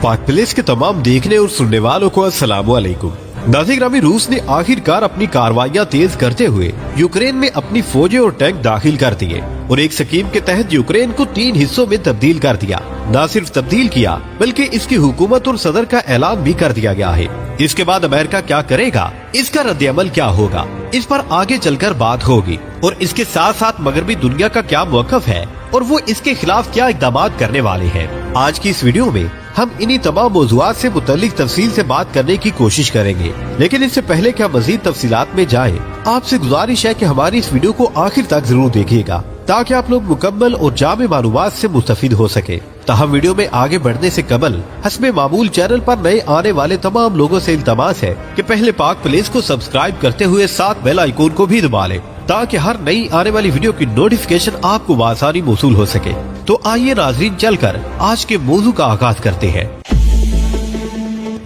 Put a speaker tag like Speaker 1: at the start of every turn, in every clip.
Speaker 1: पाक प्लेस के तमाम देखने और सुनने वालों को अस्सलाम वालेकुम। नाज़रीन, रूस ने आखिरकार अपनी कार्रवाइयां तेज करते हुए यूक्रेन में अपनी फौजें और टैंक दाखिल कर दिए और एक स्कीम के तहत यूक्रेन को 3 हिस्सों में तब्दील कर दिया। न सिर्फ तब्दील किया बल्कि इसकी हुकूमत और सदर का ऐलान भी कर दिया गया है। इसके बाद अमेरिका क्या करेगा, इसका रद्द-ए-अमल क्या होगा, इस पर आगे चलकर बात होगी और इसके साथ साथ मगरबी दुनिया का क्या मौक़िफ़ है और वो इसके खिलाफ क्या इक़दाम करने वाले हैं। आज की इस वीडियो में हम इन्हीं तमाम मौज़ूआत से मुतल्लिक तफसील से बात करने की कोशिश करेंगे, लेकिन इससे पहले क्या मजीद तफसीलात में जाएं, आपसे गुजारिश है कि हमारी इस वीडियो को आखिर तक जरूर देखिएगा ताकि आप लोग मुकम्मल और जामे मालूमात से मुस्तफिद हो सके। ताहम वीडियो में आगे बढ़ने से कबल हस्बे मामूल चैनल पर नए आने वाले तमाम लोगों से इल्तमास है कि पहले पाक प्लेस को सब्सक्राइब करते हुए साथ बेल आइकॉन को भी दबा लें ताकि हर नई आने वाली वीडियो की नोटिफिकेशन आपको आसानी मौसूल हो सके। तो आइए नाज़रीन, चलकर आज के मौजू का आगाज करते हैं।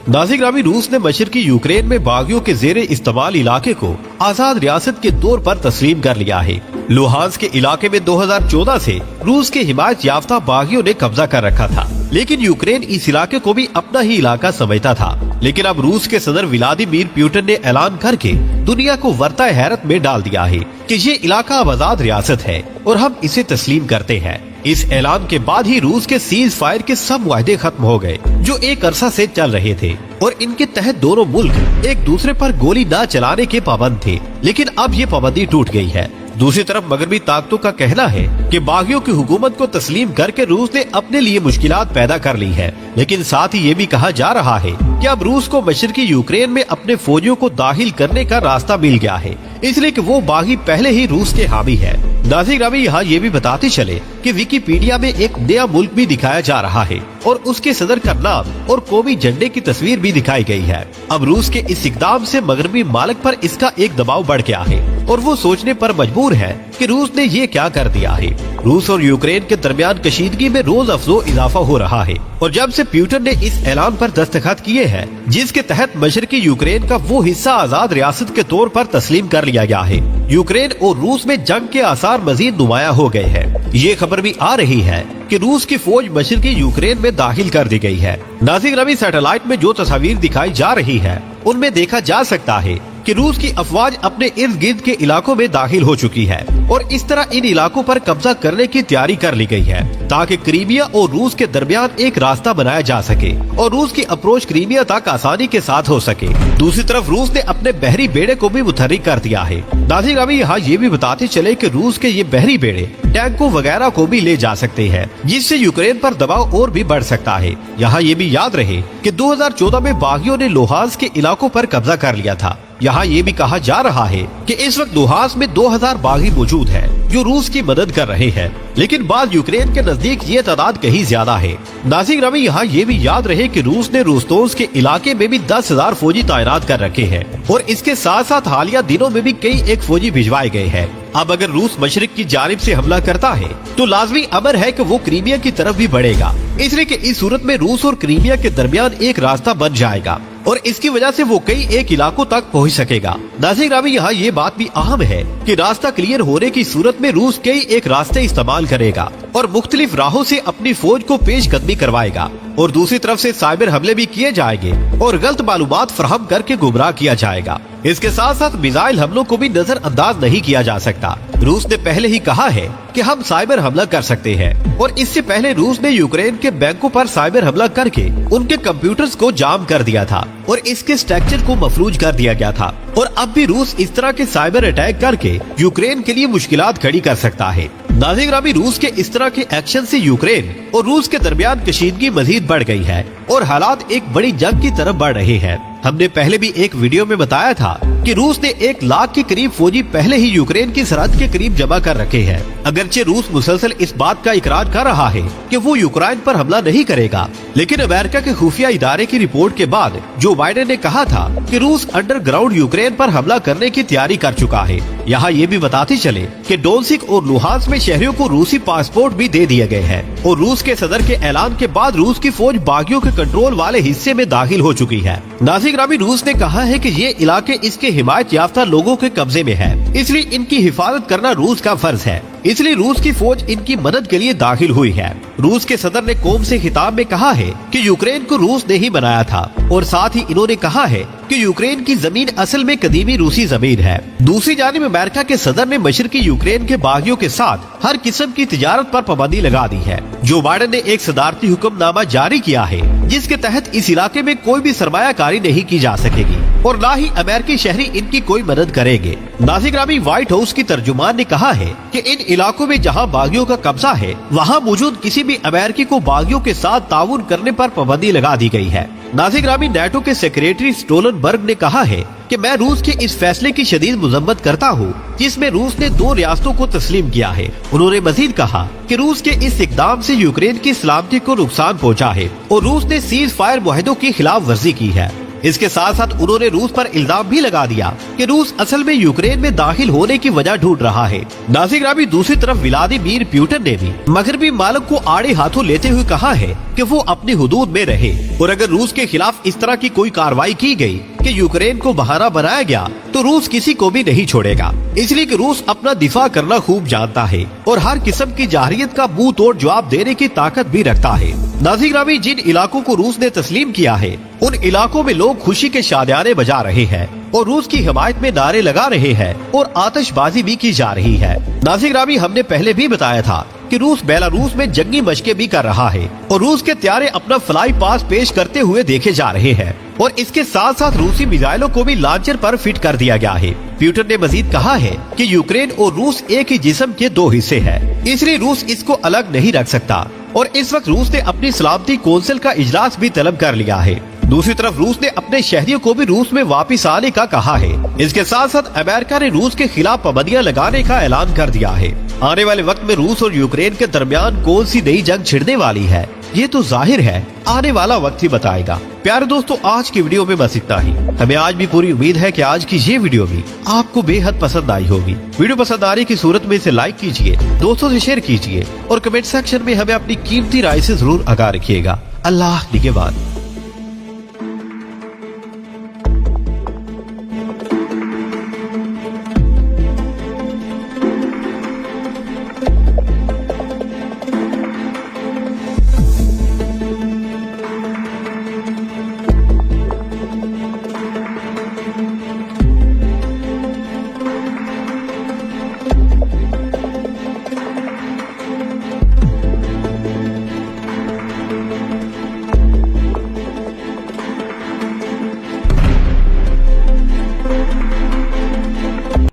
Speaker 1: नाज़रीन, रूस ने मशरकी यूक्रेन में बागियों के जेरे इस्तेमाल इलाके को आजाद रियासत के तौर पर तस्लीम कर लिया है। लुहांस के इलाके में 2014 से रूस के हिमायत याफ्ता बागियों ने कब्जा कर रखा था, लेकिन यूक्रेन इस इलाके को भी अपना ही इलाका समझता था। लेकिन अब रूस के सदर व्लादिमीर पुतिन ने ऐलान करके दुनिया को वर्ता हैरत में डाल दिया है कि ये इलाका अब आजाद रियासत है और हम इसे तस्लीम करते हैं। इस ऐलान के बाद ही रूस के सीज फायर के सब वायदे खत्म हो गए जो एक अरसा से चल रहे थे और इनके तहत दोनों मुल्क एक दूसरे पर गोली न चलाने के पाबंद थे, लेकिन अब ये पाबंदी टूट गई है। दूसरी तरफ मगरबी ताकतों का कहना है कि बागियों की हुकूमत को तस्लीम करके रूस ने अपने लिए मुश्किलात पैदा कर ली है, लेकिन साथ ही ये भी कहा जा रहा है कि अब रूस को मशरकी यूक्रेन में अपने फौजियों को दाखिल करने का रास्ता मिल गया है, इसलिए कि वो बागी पहले ही रूस के हामी है। नाज़रीन, यहाँ ये भी बताते चले कि विकिपीडिया में एक नया मुल्क भी दिखाया जा रहा है और उसके सदर का नाम और कौमी झंडे की तस्वीर भी दिखाई गई है। अब रूस के इस इक़दाम से मगरबी मालिक पर इसका एक दबाव बढ़ गया है और वो सोचने पर मजबूर है कि रूस ने ये क्या कर दिया है। रूस और यूक्रेन के दरमियान कशीदगी में रोज अफजो इजाफा हो रहा है और जब से पुतिन ने इस ऐलान पर दस्तखत किए हैं जिसके तहत मशरकी यूक्रेन का वो हिस्सा आजाद रियासत के तौर पर तस्लीम कर लिया गया है, यूक्रेन और रूस में जंग के आसार मजीद नुमाया हो गए हैं। ये खबर भी आ रही है कि रूस की फौज मशरकी यूक्रेन में दाखिल कर दी गई है। नाज़रीन, सैटेलाइट में जो तस्वीर दिखाई जा रही है उनमें देखा जा सकता है कि रूस की अफवाज अपने इर्द गिर्द के इलाकों में दाखिल हो चुकी है और इस तरह इन इलाकों पर कब्जा करने की तैयारी कर ली गई है ताकि क्रीमिया और रूस के दरमियान एक रास्ता बनाया जा सके और रूस की अप्रोच क्रीमिया तक आसानी के साथ हो सके। दूसरी तरफ रूस ने अपने बहरी बेड़े को भी मुतहर्रिक कर दिया है। नाज़रीन, अभी यहाँ ये भी बताते चले कि रूस के ये बहरी बेड़े टैंकों वगैरह को भी ले जा सकते हैं, जिससे यूक्रेन पर दबाव और भी बढ़ सकता है। यहाँ ये भी याद रहे कि 2014 में बागियों ने लुहांस के इलाकों पर कब्जा कर लिया था। यहाँ ये भी कहा जा रहा है कि इस वक्त लुहांस में 2000 बागी मौजूद हैं जो रूस की मदद कर रहे हैं, लेकिन बाद यूक्रेन के नजदीक ये तादाद कहीं ज्यादा है। नाज़रीन, यहाँ ये भी याद रहे कि रूस ने रोस्तोस के इलाके में भी 10,000 फौजी तैनात कर रखे हैं और इसके साथ साथ हालिया दिनों में भी कई एक फौजी भिजवाए गए हैं। अब अगर रूस मशरिक की जानिब से हमला करता है तो लाजमी अमर है कि वो क्रीमिया की तरफ भी बढ़ेगा, इसलिए कि इस सूरत में रूस और क्रीमिया के दरमियान एक रास्ता बन जाएगा और इसकी वजह से वो कई एक इलाकों तक पहुंच सकेगा। नाज़रीन, यहाँ ये बात भी अहम है कि रास्ता क्लियर होने की सूरत में रूस कई एक रास्ते इस्तेमाल करेगा और मुख्तलिफ राहों से अपनी फौज को पेश कदमी करवाएगा और दूसरी तरफ से साइबर हमले भी किए जाएंगे और गलत मालूमात फराहम करके गुमराह किया जाएगा। इसके साथ साथ मिसाइल हमलों को भी नजरअंदाज नहीं किया जा सकता। रूस ने पहले ही कहा है कि हम साइबर हमला कर सकते हैं और इससे पहले रूस ने यूक्रेन के बैंकों पर साइबर हमला करके उनके कंप्यूटर्स को जाम कर दिया था और इसके स्ट्रक्चर को मफलूज कर दिया गया था और अब भी रूस इस तरह के साइबर अटैक करके यूक्रेन के लिए मुश्किलात खड़ी कर सकता है। नाज़रीन, रूस के इस तरह के एक्शन से यूक्रेन और रूस के दरमियान कशीदगी मजीद बढ़ गई है और हालात एक बड़ी जंग की तरफ बढ़ रहे हैं। हमने पहले भी एक वीडियो में बताया था कि रूस ने 1 लाख के करीब फौजी पहले ही यूक्रेन की सरहद के करीब जमा कर रखे हैं। अगरचे रूस मुसलसल इस बात का इकरार कर रहा है कि वो यूक्रेन पर हमला नहीं करेगा, लेकिन अमेरिका के खुफिया इदारे की रिपोर्ट के बाद जो बाइडेन ने कहा था कि रूस अंडरग्राउंड यूक्रेन पर हमला करने की तैयारी कर चुका है। यहाँ ये भी बताते चले कि डोनेत्स्क और लुहांस्क में शहरियों को रूसी पासपोर्ट भी दे दिए गए हैं और रूस के सदर के ऐलान के बाद रूस की फौज बागियों के कंट्रोल वाले हिस्से में दाखिल हो चुकी है। नाज़रीन, रूस ने कहा है कि ये इलाके इसके हिमायत याफ्ता लोगों के कब्जे में है, इसलिए इनकी हिफाजत करना रूस का फर्ज है, इसलिए रूस की फौज इनकी मदद के लिए दाखिल हुई है। रूस के सदर ने कोम से खिताब में कहा है कि यूक्रेन को रूस ने ही बनाया था और साथ ही इन्होंने कहा है कि यूक्रेन की जमीन असल में कदीमी रूसी जमीन है। दूसरी जानिब अमेरिका के सदर ने मशरकी यूक्रेन के बागियों के साथ हर किस्म की तिजारत पर पाबंदी लगा दी है। जो बाइडेन ने एक सदारती हुक्मनामा जारी किया है जिसके तहत इस इलाके में कोई भी सरमायाकारी नहीं की जा सकेगी और न ही अमेरिकी शहरी इनकी कोई मदद करेंगे। नाज़िर व्हाइट हाउस की तर्जुमान ने कहा है कि इन इलाकों में जहां बागियों का कब्जा है वहां मौजूद किसी भी अमेरिकी को बागियों के साथ ताउन करने पर पाबंदी लगा दी गई है। नाज़िर नेटो के सेक्रेटरी स्टोलनबर्ग ने कहा है कि मैं रूस के इस फैसले की शदीद मुजम्मत करता हूँ जिसमें रूस ने 2 रियासतों को तस्लीम किया है। उन्होंने मजीद कहा कि रूस के इस इकदाम से यूक्रेन की सलामती को नुकसान पहुँचा है और रूस ने सीज फायर मुआहदों की खिलाफ वर्जी की है। इसके साथ साथ उन्होंने रूस पर इल्जाम भी लगा दिया कि रूस असल में यूक्रेन में दाखिल होने की वजह ढूंढ रहा है। नाज़िर दूसरी तरफ व्लादिमीर पुतिन ने भी मगरबी मालिक को आड़े हाथों लेते हुए कहा है कि वो अपनी हुदूद में रहे और अगर रूस के खिलाफ इस तरह की कोई कार्रवाई की गई कि यूक्रेन को बहाना बनाया गया तो रूस किसी को भी नहीं छोड़ेगा, इसलिए कि रूस अपना दिफा करना खूब जानता है और हर किस्म की जाहिरियत का मुंह तोड़ जवाब देने की ताकत भी रखता है। नाज़िर जिन इलाकों को रूस ने तस्लीम किया है उन इलाकों में लोग खुशी के शादियाने बजा रहे हैं और रूस की हिमायत में नारे लगा रहे हैं और आतिशबाजी भी की जा रही है। नाज़िर हमने पहले भी बताया था कि रूस बेलारूस में जंगी मशकें भी कर रहा है और रूस के त्यारे अपना फ्लाई पास पेश करते हुए देखे जा रहे हैं और इसके साथ साथ रूसी मिसाइलों को भी लॉन्चर पर फिट कर दिया गया है। पुतिन ने मजीद कहा है कि यूक्रेन और रूस एक ही जिस्म के 2 हिस्से हैं, इसलिए रूस इसको अलग नहीं रख सकता और इस वक्त रूस ने अपनी सलामती कौंसिल का इजलास भी तलब कर लिया है। दूसरी तरफ रूस ने अपने शहरियों को भी रूस में वापस आने का कहा है। इसके साथ साथ अमेरिका ने रूस के खिलाफ पाबंदियां लगाने का ऐलान कर दिया है। आने वाले वक्त में रूस और यूक्रेन के दरमियान कौन सी नई जंग छिड़ने वाली है ये तो जाहिर है आने वाला वक्त ही बताएगा। प्यारे दोस्तों, आज की वीडियो में बस इतना ही। हमें आज भी पूरी उम्मीद है कि आज की ये वीडियो भी आपको बेहद पसंद आई होगी। वीडियो पसंद आने की सूरत में इसे लाइक कीजिए, दोस्तों से शेयर कीजिए और कमेंट सेक्शन में हमें अपनी कीमती राय से जरूर आगाह रखिएगा। अल्लाह निगहबान।